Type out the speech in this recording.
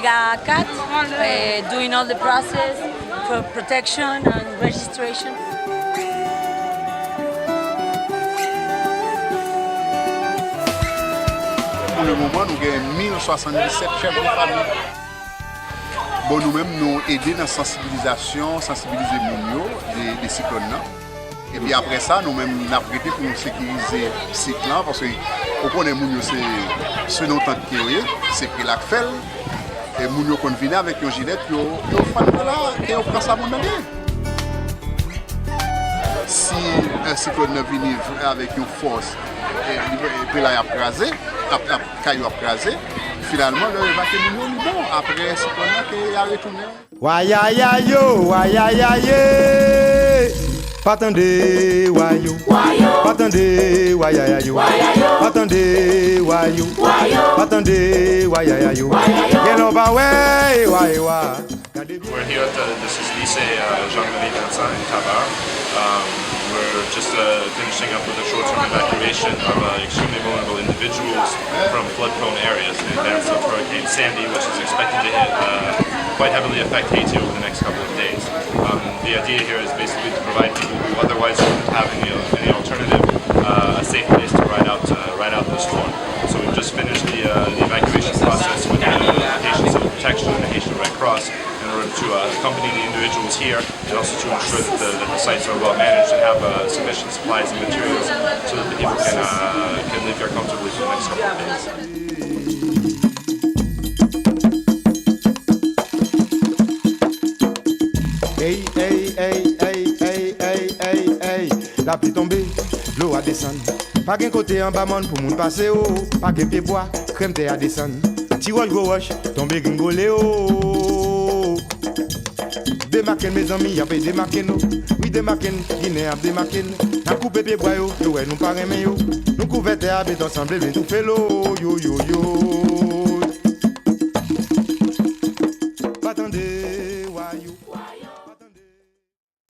Omega Cat, doing all the process for protection and registration. Pour le moment, nous avons 1077 chefs de famille. Bon, nous-mêmes, nous aidons dans la sensibilisation, sensibiliser les gens des cyclones. Et puis après ça, nous-mêmes, nous avons prêté pour nous sécuriser le cyclone, parce que nous connaissons c'est notre temps de c'est que la fait. Et nous avons venu avec une gilet, nous avons fait là, et on prend ça mon année. Si un cyclone vient avec une force, et puis là, il a crasé, caillou a crasé, finalement, il va tenir bon. Après, c'est qu'on a qu'il a retourné. Wayayayo, wayayaye. Patande, wayo. Patande, wayayayo. Patande, wayo. Patande, wayayayo. Gelova, way, way, way. We're here at this is lycée Jean-Marie Vincent in Tabar. We're just finishing up with a short-term evacuation of extremely vulnerable individuals from flood-prone areas in advance of Hurricane Sandy, which is expected to hit quite heavily affect Haiti over the next couple of days. The idea here is basically to provide people who otherwise wouldn't have any alternative a safe place to ride out the storm. So we've just finished the evacuation process with the Haitian Civil Protection and the Haitian Red Cross in order to accompany the individuals here and also to ensure that the sites are well managed and have sufficient supplies and materials so that the people can live here comfortably for the next couple of days. Hey, hey, hey, hey, hey, hey, hey, hey. La pluie tombée, l'eau a descendre. Pas qu'un côté en bas monde pour moun passer oh. Pas qu'un pied bois, crème terre à descendre. Ti roche go roche, tombé gringolé oh. Démarquez mes amis, y'a pas démarqué nous. Oui démarquez, Guinée a démarqué. N'a coupé pied bois yo, ouais nous pas remet yo. Nous couvert terre à béton ensemble, bien tout fait l'eau yo yo yo.